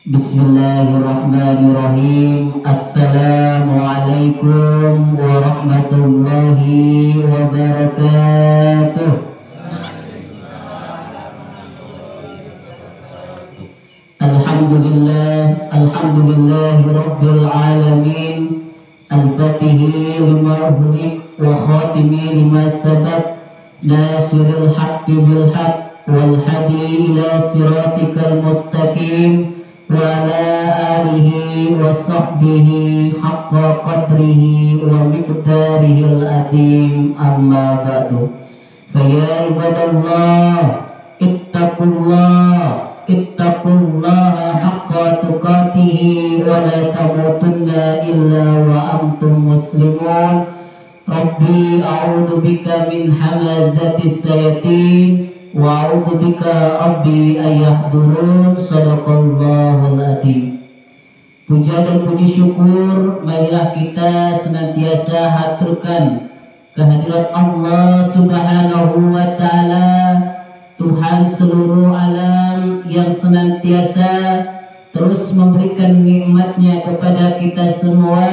Bismillahirrahmanirrahim. Assalamualaikum warahmatullahi wabarakatuh. Alhamdulillahi rabbil alamin. Al-Fatihi lima ughliq wa khatimi lima sabaq. Nasiril haqqi bil haqq wal hadi ila siratikal mustaqim. Wa ala alihi wa sahbihi haqqa qadrihi wa miqdarihil adim. Amma ba'du. Faya ibadallah, ittaqullaha haqqa tuqatihi wa la tamutunna illa wa antum muslimun. Rabbi a'udzu bika min hamazatis sayatin wa a'udzu bika rabbi ayahdurun. Shadaqallahul adzim. Puja dan puji syukur marilah kita senantiasa haturkan kehadirat Allah Subhanahu wa taala, Tuhan seluruh alam yang senantiasa terus memberikan nikmatnya kepada kita semua,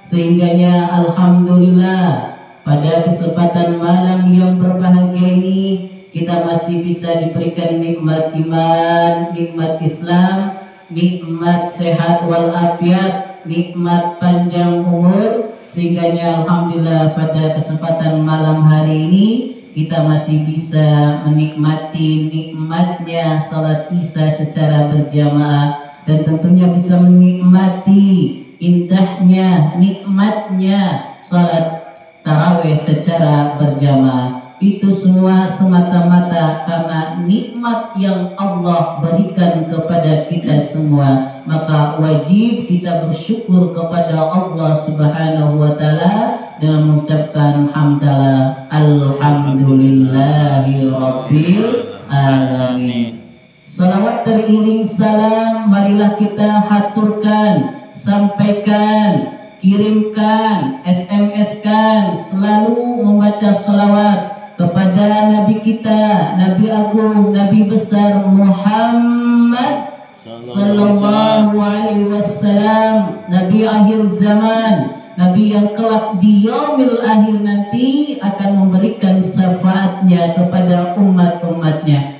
sehingganya alhamdulillah pada kesempatan malam yang berbahagia ini kita masih bisa diberikan nikmat iman, nikmat Islam, nikmat sehat walafiat, nikmat panjang umur, sehingganya alhamdulillah pada kesempatan malam hari ini kita masih bisa menikmati nikmatnya salat isya secara berjamaah, dan tentunya bisa menikmati indahnya, nikmatnya salat tarawih secara berjamaah. Itu semua semata-mata karena nikmat yang Allah berikan kepada kita semua. Maka wajib kita bersyukur kepada Allah Subhanahu wa taala dengan mengucapkan hamdalah alhamdulillahi rabbil alamin. Salawat teriring salam marilah kita haturkan, sampaikan, kirimkan, SMS-kan, selalu membaca salawat kepada Nabi kita, Nabi Agung, Nabi besar Muhammad Sallallahu Alaihi Wasallam, Nabi akhir zaman, Nabi yang kelak di yaumil akhir nanti akan memberikan syafaatnya kepada umat-umatnya.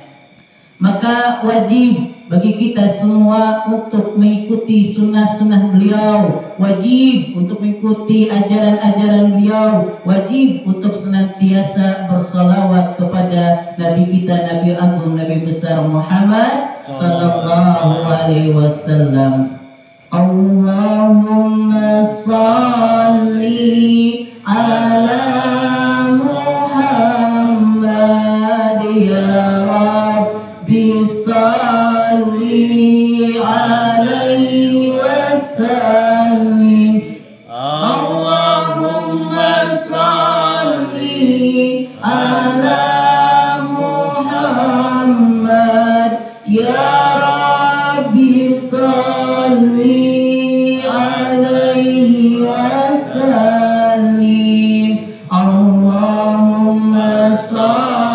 Maka wajib bagi kita semua untuk mengikuti sunnah-sunnah beliau, wajib untuk mengikuti ajaran-ajaran beliau, wajib untuk senantiasa bersolawat kepada Nabi kita, Nabi Agung, Nabi besar Muhammad Sallallahu Alaihi Wasallam. Allahumma salli ala Muhammad ya Rabbi salli alaihi wasallim. Allahumma salli ala Muhammad ya Rabbi salli alaihi wasallim. Allahumma salli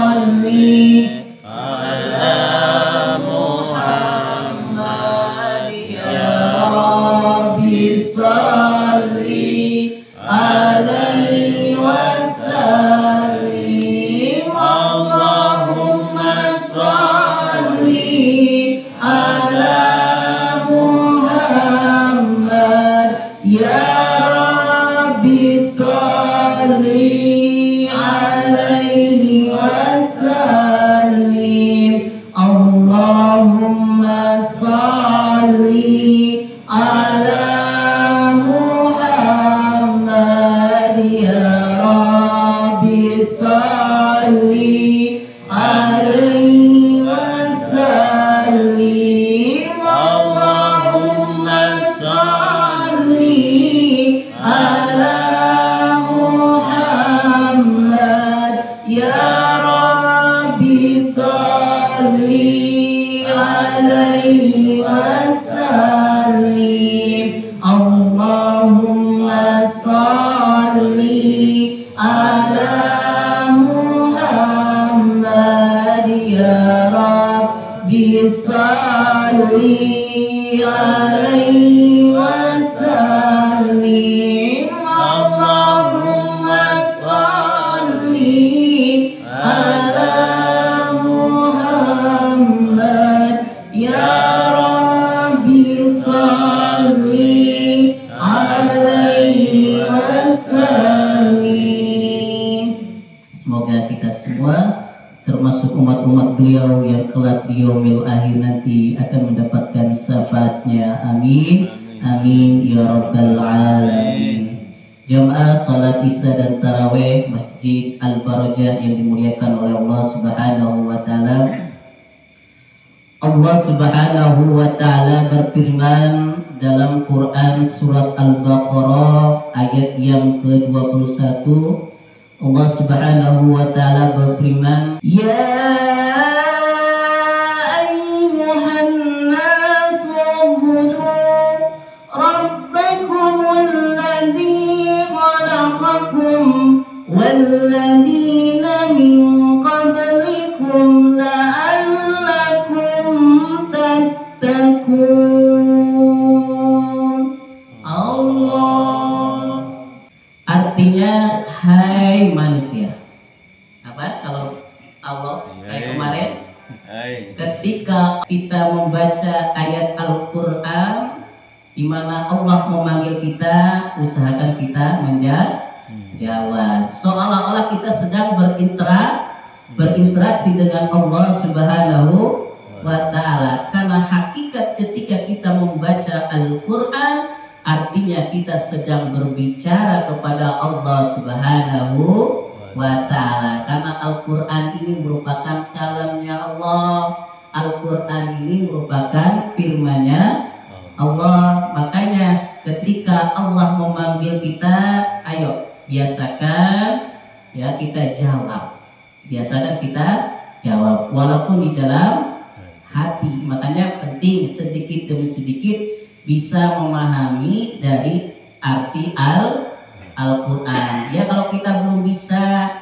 salli alaihi wasallim. Allahumma sholli ala Muhammad ya Rabbi sholli alaihi wasallim. Semoga kita semua termasuk umat-umat beliau yang kelak di yaumil akhir nanti akan mendapatkan syafaatnya. Amin. Amin ya rabbal alamin. Jamaah salat Isya dan Tarawih Masjid Al-Barajah yang dimuliakan oleh Allah Subhanahu wa taala. Allah Subhanahu wa taala berfirman dalam Quran surat Al-Baqarah ayat yang ke-21. Allah Subhanahu wa taala berfirman, ya ayyuhan nas ubudu rabbakumul ladzi khalaqakum walladzina min qablikum la'allakum tattaqun. Allah artinya hai manusia. Apa kalau Allah kayak kemarin ketika kita membaca ayat Al-Quran di mana Allah memanggil kita, usahakan kita menjawab. Seolah-olah kita sedang berinteraksi dengan Allah Subhanahu wa taala. Karena hakikat ketika kita membaca Al-Quran artinya kita sedang berbicara kepada Allah Subhanahu wa ta'ala. Karena Al-Quran ini merupakan kalamnya Allah. Al-Quran ini merupakan firman-Nya Allah. Makanya ketika Allah memanggil kita, ayo biasakan ya kita jawab. Biasakan kita jawab walaupun di dalam hati. Makanya penting sedikit demi sedikit bisa memahami dari arti Al-Quran. Ya kalau kita belum bisa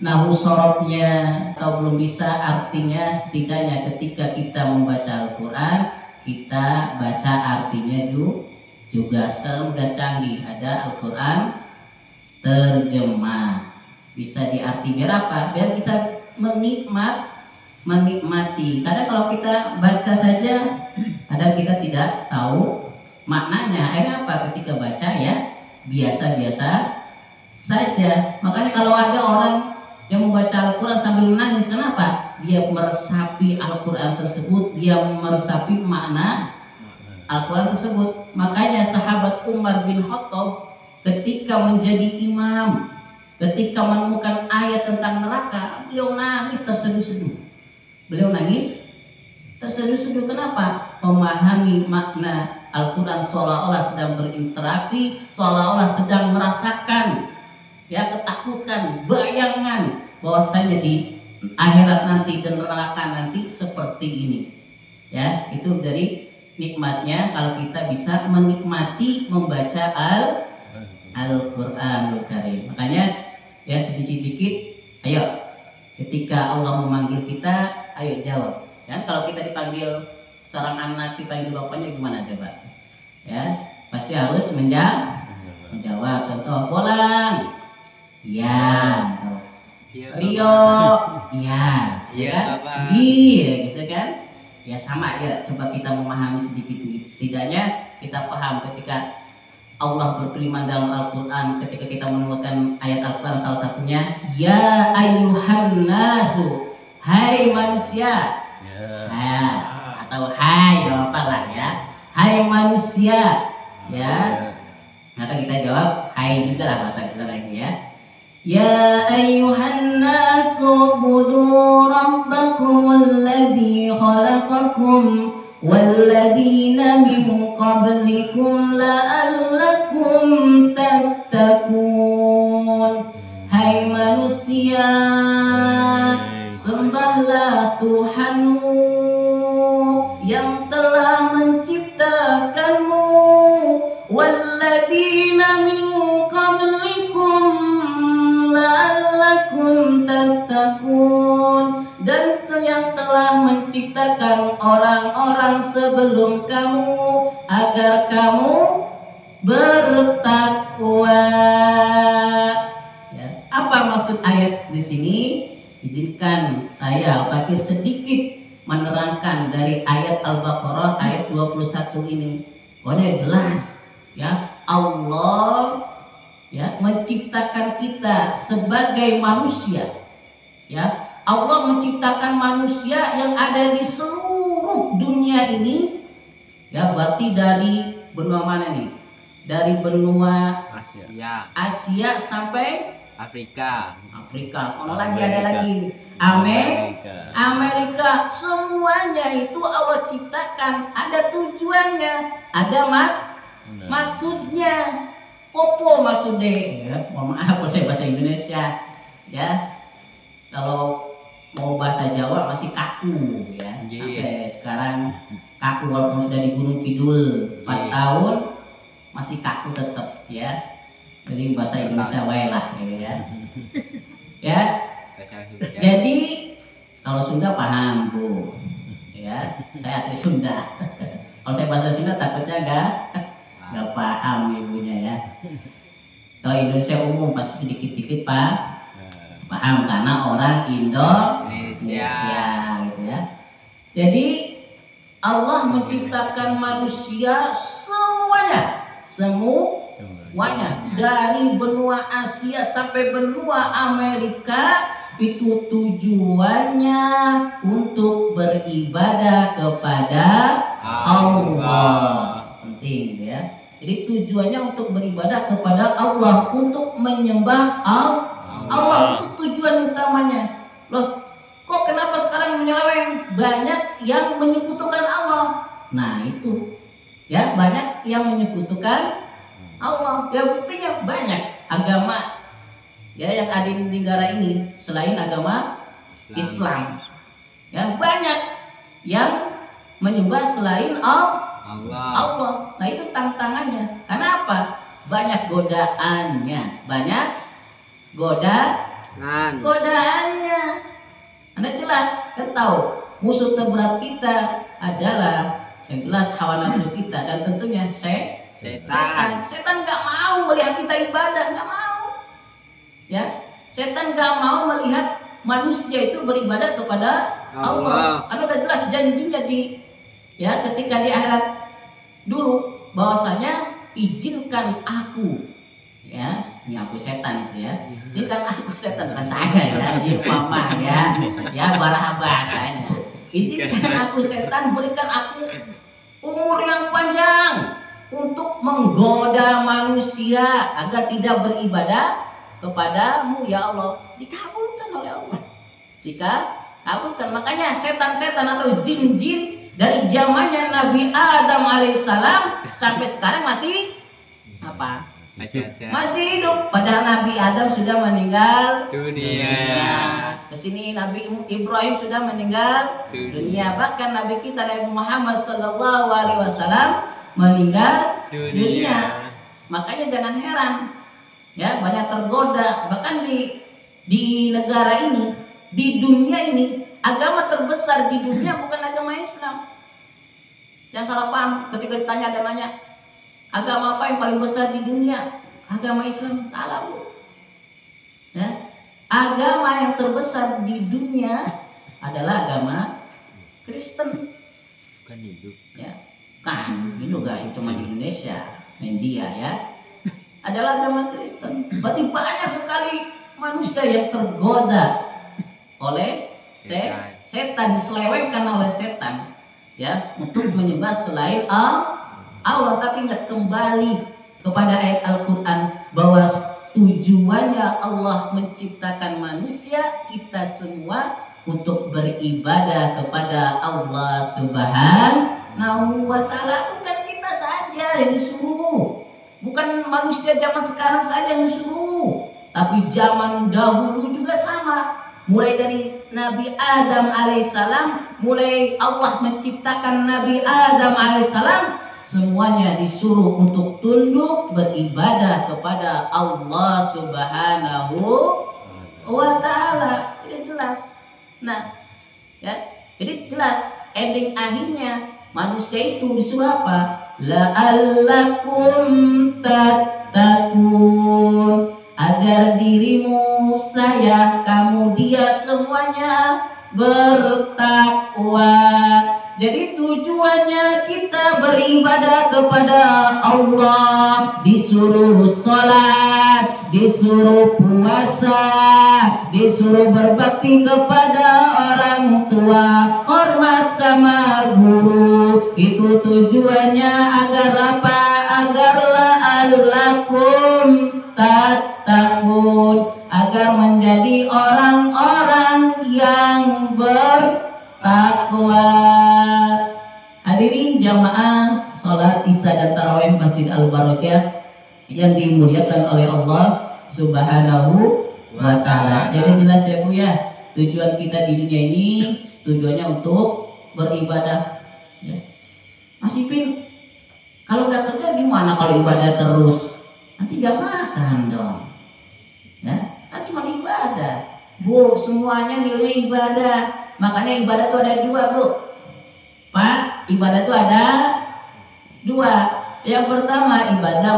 nahu sorobnya atau belum bisa artinya, setidaknya ketika kita membaca Al-Quran kita baca artinya juga. Sekarang udah canggih, ada Al-Quran terjemah, bisa diarti biar apa? Biar bisa menikmati. Karena kalau kita baca saja kadang kita tidak tahu maknanya. Akhirnya apa? Ketika baca ya biasa-biasa saja. Makanya kalau ada orang yang membaca Al-Quran sambil menangis, kenapa? Dia meresapi Al-Quran tersebut, dia meresapi makna Al-Quran tersebut. Makanya sahabat Umar bin Khattab ketika menjadi imam, ketika menemukan ayat tentang neraka, beliau nangis terseduh-seduh. Kenapa? Memahami makna Al-Quran seolah-olah sedang berinteraksi, seolah-olah sedang merasakan ya ketakutan, bayangan bahwasanya di akhirat nanti dan neraka nanti seperti ini. Ya, itu dari nikmatnya kalau kita bisa menikmati membaca Al-Quranul Karim. Makanya ya sedikit-sedikit ayo ketika Allah memanggil kita, ayo jawab. Ya, kalau kita dipanggil seorang anak dipanggil bapaknya gimana coba? Ya, pasti harus menjawab. Contoh, pulang. Iya. Rio. Iya. Iya, Bapak. Iya, gitu kan? Ya sama ya. Coba kita memahami sedikit-sedikit. Setidaknya kita paham ketika Allah berfirman dalam Al-Quran, ketika kita menemukan ayat Al-Quran salah satunya, ya ayyuhan nasu, hai manusia. Atau hai, gak apa lah ya, hai manusia ya. Maka kita jawab hai juga lah bahasa kita lagi ya. Ya ayyuhan nasu budu rabbakumul ladzi khalaqakum walladzina min qablikum la'allakum tattaqun. Hai manusia, sembahlah Tuhanmu yang telah menciptakanmu, walladzina min qablikum la'allakum tattaqun, dan yang telah menciptakan orang-orang sebelum kamu agar kamu bertakwa. Ya, apa maksud ayat di sini? Izinkan saya pakai sedikit menerangkan dari ayat Al-Baqarah ayat 21 ini. Pokoknya jelas ya, Allah ya menciptakan kita sebagai manusia. Ya, Allah menciptakan manusia yang ada di seluruh dunia ini. Ya, berarti dari benua mana nih? Dari benua Asia sampai Afrika. Kalau lagi ada lagi Amerika. Semuanya itu Allah ciptakan, ada tujuannya, ada maksudnya. Popo maksudnya. Ya, mohon maaf kalau saya bahasa Indonesia. Ya, kalau mau bahasa Jawa masih kaku ya. Sampai sekarang kaku walaupun sudah di Gunung Kidul 4 tahun masih kaku tetap ya. Jadi bahasa Indonesia wae lah gitu ya. Ya. Jadi kalau Sunda paham Bu. Ya, saya asli Sunda. Kalau saya bahasa Sunda takutnya enggak paham ibunya ya. Kalau Indonesia umum pasti sedikit-sedikit paham karena orang Indonesia gitu ya. Jadi Allah menciptakan manusia semuanya dari benua Asia sampai benua Amerika, itu tujuannya untuk beribadah kepada Allah. Penting ya. Jadi tujuannya untuk beribadah kepada Allah, untuk menyembah Allah, itu tujuan utamanya. Loh, kok kenapa sekarang menyeleweng? Banyak yang menyekutukan Allah. Nah itu ya, banyak yang menyekutukan Allah. Ya buktinya banyak agama ya yang ada di negara ini selain agama Islam. Ya banyak yang menyembah selain Allah. Nah itu tantangannya. Karena apa? Banyak godaannya. Godaannya. Anda jelas kan tahu musuh terberat kita adalah yang jelas hawa nafsu kita, dan tentunya setan. Setan nggak mau melihat kita ibadah, nggak mau. Ya, setan nggak mau melihat manusia itu beribadah kepada Allah. Karena udah jelas janjinya ketika di akhirat dulu bahwasanya izinkan aku, ya ini aku setan itu ya, ini kan aku setan bukan saya ya, ini mama ya baraha bahasanya. Izinkan aku setan, berikan aku umur yang panjang untuk menggoda manusia agar tidak beribadah kepadamu ya Allah. Dikabulkan oleh Allah. Dikabulkan. Makanya setan-setan atau jin-jin dari zamannya Nabi Adam alaihissalam sampai sekarang masih apa? Masih hidup. Padahal Nabi Adam sudah meninggal dunia. Kesini Nabi Ibrahim sudah meninggal dunia. Bahkan Nabi kita Nabi Muhammad SAW meninggal dunia. Makanya jangan heran ya, banyak tergoda. Bahkan di negara ini, di dunia ini, agama terbesar di dunia bukan agama Islam. Jangan salah paham ketika ditanya, ada nanya agama apa yang paling besar di dunia? Agama Islam. Salah Bu ya. Agama yang terbesar di dunia adalah agama Kristen. Bukan hidup ya. Kan ini juga cuma di Indonesia, India ya, adalah agama Kristen. Berarti banyak sekali manusia yang tergoda oleh setan, diselewengkan oleh setan ya untuk menyembah selain Allah. Tapi ingat kembali kepada ayat Al-Quran bahwa tujuannya Allah menciptakan manusia kita semua untuk beribadah kepada Allah Subhanahu wa Ta'ala. Bukan kita saja yang disuruh, bukan manusia zaman sekarang saja yang disuruh, tapi zaman dahulu juga sama. Mulai dari Nabi Adam alaihissalam, mulai Allah menciptakan Nabi Adam alaihissalam, semuanya disuruh untuk tunduk beribadah kepada Allah Subhanahu wa Ta'ala. Ini jelas. Nah, ya, jadi jelas ending akhirnya Manusia itu disuruh apa? La'allakum tattaqun, agar dirimu, saya, kamu, dia semuanya bertakwa. Jadi tujuannya kita beribadah kepada Allah, disuruh sholat, disuruh puasa, disuruh berbakti kepada orang tua, hormat sama guru. Itu tujuannya agar apa? Agar la'allakum tattaqun, agar menjadi orang-orang yang bertakwa. Hadirin jamaah salat Isya dan Tarawih Masjid Al-Barakah yang dimuliakan oleh Allah Subhanahu wa Ta'ala. Jadi jelas ya Bu ya, tujuan kita di dunia ini tujuannya untuk beribadah ya. Mas Ipin, kalau nggak kerja gimana kalau ibadah terus? Nanti gak makan dong ya, kan cuma ibadah Bu, semuanya nilai ibadah. Makanya ibadah itu ada dua Bu Pak, ibadah itu ada dua. Yang pertama ibadah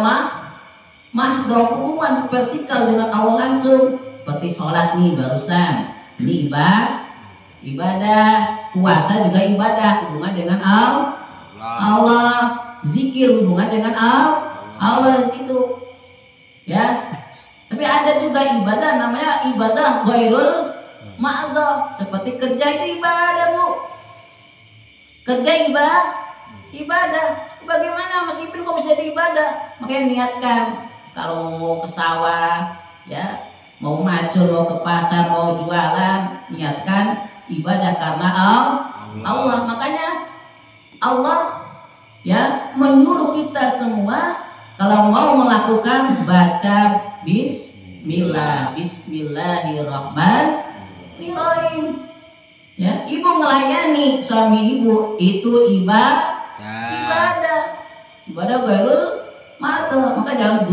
mahdoh, hubungan vertikal dengan Allah langsung, seperti sholat nih barusan, ini ibadah. Puasa juga ibadah, hubungan dengan Allah. Zikir hubungan dengan Allah itu ya. Tapi ada juga ibadah namanya ibadah ghairul ma'dhah, seperti kerja itu ibadah Bu. Kerja ibadah. Bagaimana Mas Ipin kok bisa diibadah? Makanya niatkan kalau mau ke sawah ya, mau macul, mau ke pasar, mau jualan, niatkan ibadah karena Allah. Makanya Allah ya menyuruh kita semua kalau mau melakukan baca Bismillahirrahmanirrahim. Ya, ibu melayani suami ibu itu ibadah ghairul ma'dhah. Maka jangan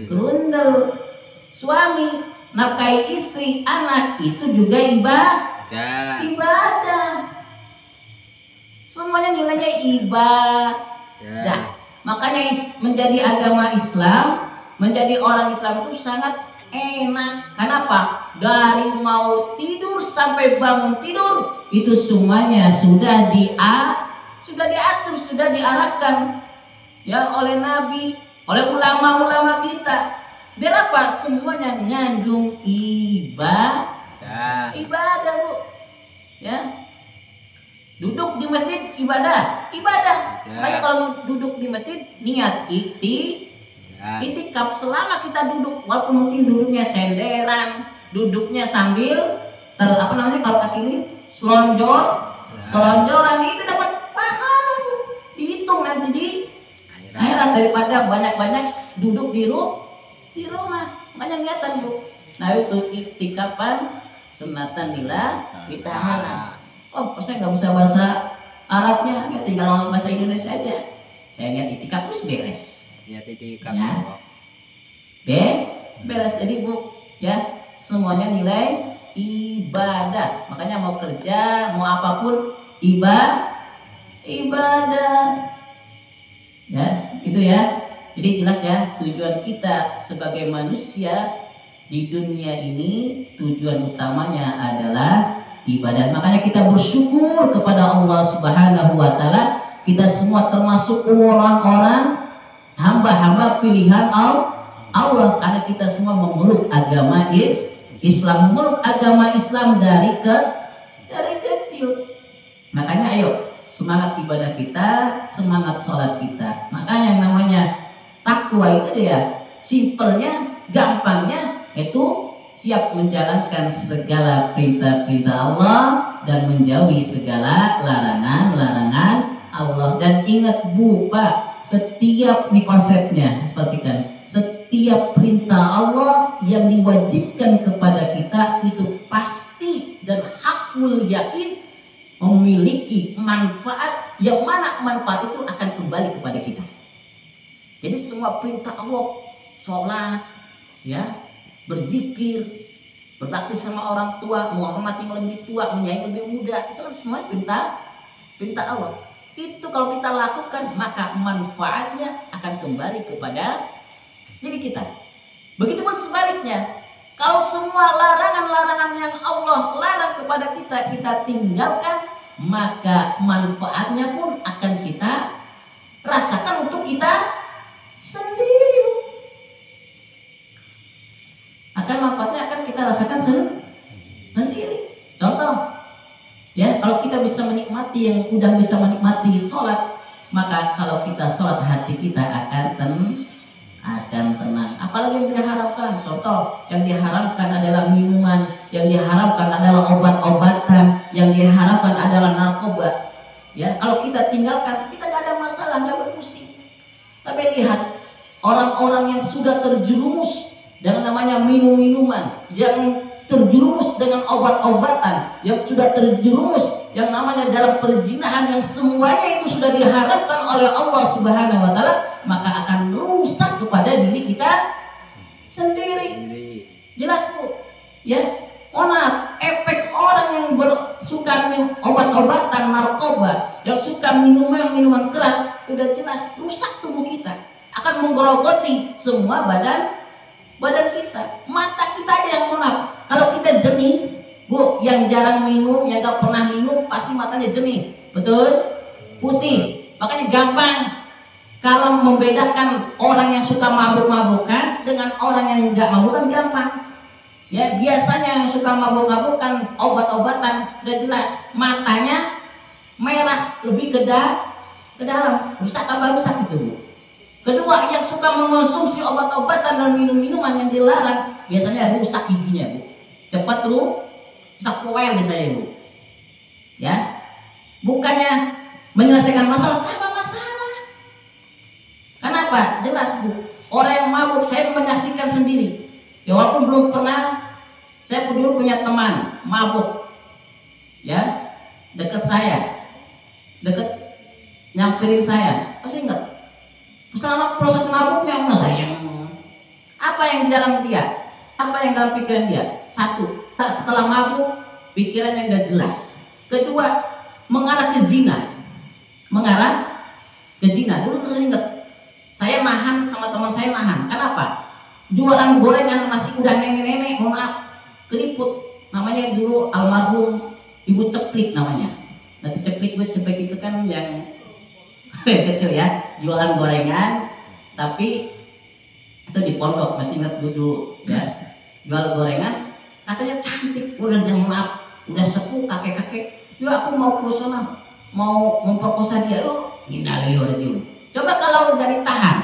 gerundel. Suami nafkahi istri, anak itu juga ibadah. Semuanya nilainya ibadah. Makanya menjadi agama Islam, menjadi orang Islam itu sangat enak. Kenapa? Dari mau tidur sampai bangun tidur itu semuanya sudah diatur, sudah diarahkan ya oleh Nabi, oleh ulama-ulama kita. Biar apa? Semuanya nyandung ibadah Bu. Ya. Duduk di masjid ibadah. Makanya kalau duduk di masjid niat itikaf. Selama kita duduk, walaupun mungkin duduknya senderan, duduknya sambil kalau kaki ini selonjoran, itu dapat pahala Bu. Dihitung nanti di akhirat daripada banyak-banyak duduk di rumah. Makanya niatan Bu. Nah itu itikafan sunatan lillahi ta'ala. Oh, saya nggak bisa bahasa Arabnya, ya tinggal bahasa Indonesia aja. Saya niat itikaf terus beres. Niat itikaf ya. Beres. Jadi Bu, ya semuanya nilai ibadah. Makanya mau kerja, mau apapun ibadah. Ya, itu ya. Jadi jelas ya, tujuan kita sebagai manusia di dunia ini tujuan utamanya adalah ibadah. Makanya kita bersyukur kepada Allah Subhanahu wa Ta'ala. Kita semua termasuk orang-orang hamba-hamba pilihan Allah, karena kita semua memeluk agama Islam, memeluk agama Islam dari kecil. Makanya ayo semangat ibadah kita, semangat sholat kita. Makanya yang namanya takwa itu ya simpelnya, gampangnya itu siap menjalankan segala perintah-perintah Allah dan menjauhi segala larangan-larangan Allah. Dan ingat Bu Pak, setiap nih konsepnya perhatikan, setiap perintah Allah yang diwajibkan kepada kita itu pasti dan hakul yakin memiliki manfaat, yang mana manfaat itu akan kembali kepada kita. Jadi semua perintah Allah, sholat ya, berzikir, berbakti sama orang tua, menghormati yang lebih tua, menyayangi lebih muda, itu kan semua perintah Allah. Itu kalau kita lakukan, maka manfaatnya akan kembali kepada diri kita. Begitupun sebaliknya, kalau semua larangan-larangan yang Allah larang kepada kita, kita tinggalkan, maka manfaatnya pun akan kita rasakan untuk kita sendiri. Manfaatnya akan kita rasakan sendiri. Contoh, ya, kalau kita bisa menikmati, yang udah bisa menikmati sholat, maka kalau kita sholat hati kita akan tenang. Apalagi yang diharapkan, contoh, yang diharapkan adalah minuman, yang diharapkan adalah obat-obatan, yang diharapkan adalah narkoba. Ya, kalau kita tinggalkan, kita gak ada masalah, gak berpusing. Tapi lihat orang-orang yang sudah terjerumus dengan namanya minum-minuman, yang terjerumus dengan obat-obatan, yang sudah terjerumus yang namanya dalam perzinahan, yang semuanya itu sudah diharapkan oleh Allah Subhanahu wa taala, maka akan rusak kepada diri kita sendiri. Jelas Bu? Ya. Efek orang yang suka minum obat-obatan, narkoba, yang suka minuman keras, sudah jelas rusak tubuh kita, akan menggerogoti semua badan kita. Mata kita aja yang kalau kita jernih, Bu, yang jarang minum, yang gak pernah minum, pasti matanya jernih, betul? Putih. Makanya gampang kalau membedakan orang yang suka mabuk-mabukan dengan orang yang gak mabukan, gampang. Ya, biasanya yang suka mabuk-mabukan, obat-obatan, udah jelas matanya merah, lebih ke dalam, rusak tambah rusak gitu, Bu. Kedua, yang suka mengonsumsi obat-obatan dan minum-minuman yang dilarang, biasanya rusak giginya, Bu. Cepat rusak koel biasanya, Bu. Ya, bukannya menyelesaikan masalah, tambah masalah. Kenapa? Jelas, Bu. Orang yang mabuk, saya menyaksikan sendiri. Ya, walaupun belum pernah, saya dulu punya teman mabuk, ya, dekat saya, nyamperin saya, pasti ingat. Selama proses mabuknya ngelayang. Apa yang di dalam dia? Apa yang dalam pikiran dia? Satu, setelah mabuk pikirannya nggak jelas. Kedua, mengarah ke zina. Dulu saya ingat, saya nahan sama teman saya nahan. Kenapa? Jualan gorengan masih udah nenek-nenek, mohon maaf, keriput. Namanya dulu almarhum Ibu Ceplik namanya. Nanti Ceplik itu kan yang kecil ya, jualan gorengan, tapi itu di pondok, masih ingat dulu ya, jual gorengan, katanya cantik, udah jengap, udah sepuh, kakek-kakek, juga aku mau kusona, mau memperkosa dia, innalillahi wa inna ilaihi raji'un. Coba kalau udah ditahan,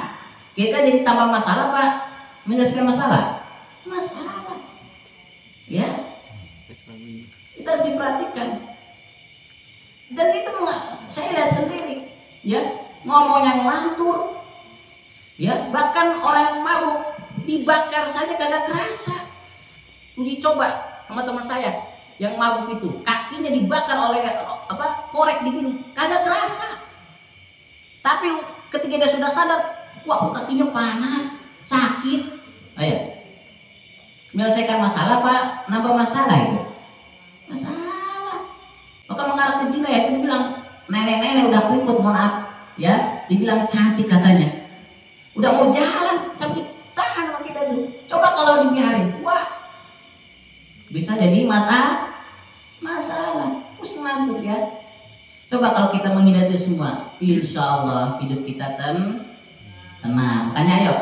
kita jadi tambah masalah Pak, menyelesaikan masalah, ya, kita harus diperhatikan, dan itu saya lihat sendiri. Ya, ngomong yang lantur, ya, bahkan orang mabuk dibakar saja kagak kerasa. Uji coba sama teman saya yang mabuk itu, kakinya dibakar oleh korek begini, kagak kerasa. Tapi ketika dia sudah sadar, wah, kakinya panas, sakit. Ayo, menyelesaikan masalah Pak, nambah masalah itu. Masalah. Maka mengarah ke zina, ya, itu bilang nenek-nenek udah keriput, mohon maaf ya, dibilang cantik katanya, udah mau jalan sampai tahan sama kita tuh. Coba kalau dibiarin, wah, bisa jadi masalah pusing mantul ya. Coba kalau kita menghindari itu semua, insya Allah hidup kita tenang. Makanya ayo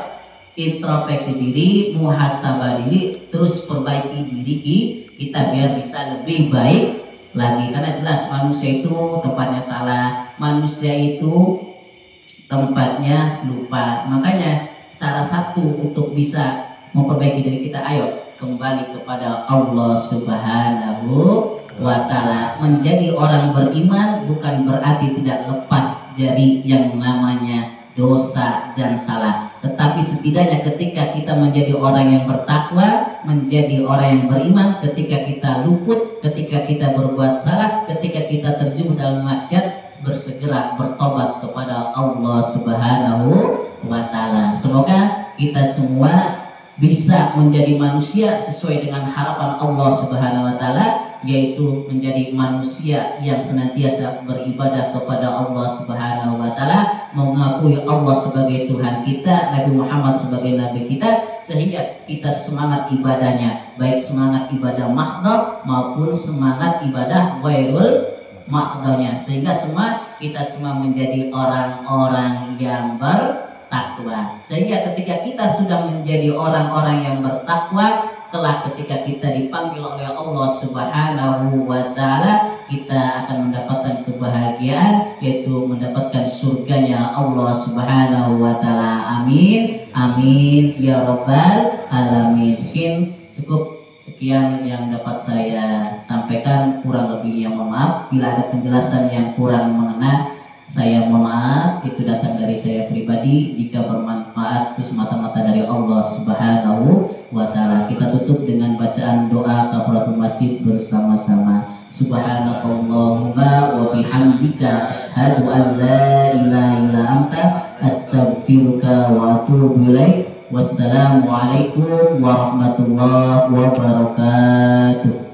introspeksi diri, muhasabah diri, terus perbaiki diri kita biar bisa lebih baik lagi. Karena jelas manusia itu tempatnya salah, manusia itu tempatnya lupa. Makanya cara satu untuk bisa memperbaiki diri kita, ayo kembali kepada Allah Subhanahu wa ta'ala. Menjadi orang beriman bukan berarti tidak lepas dari yang namanya dosa dan salah, tetapi setidaknya ketika kita menjadi orang yang bertakwa, menjadi orang yang beriman, ketika kita luput, ketika kita berbuat salah, ketika kita terjun dalam maksiat, bersegera bertobat kepada Allah Subhanahu wa ta'ala. Semoga kita semua bisa menjadi manusia sesuai dengan harapan Allah Subhanahu wa ta'ala, yaitu menjadi manusia yang senantiasa beribadah kepada Allah Subhanahu wa taala, mengakui Allah sebagai Tuhan kita, Nabi Muhammad sebagai nabi kita, sehingga kita semangat ibadahnya, baik semangat ibadah mahdhah maupun semangat ibadah ghairul mahdhahnya, sehingga kita semua menjadi orang-orang yang bertakwa. Sehingga ketika kita sudah menjadi orang-orang yang bertakwa, kelak ketika kita dipanggil oleh Allah Subhanahu wa taala, kita akan mendapatkan kebahagiaan, yaitu mendapatkan surganya Allah Subhanahu wa taala. Amin. Amin ya rabbal alamin. Mungkin cukup sekian yang dapat saya sampaikan, kurang lebihnya mohon maaf. Bila ada penjelasan yang kurang mengena, saya mohon maaf, itu datang dari saya pribadi. Jika bermanfaat, itu semata-mata dari Allah Subhanahu wa taala. Kita tutup dengan bacaan doa kafaratul masjid bersama-sama. Subhanakallahumma wa bihamdika asyhadu an la ilaha illa anta astaghfiruka wa atubu ilaik. Wassalamualaikum warahmatullahi wabarakatuh.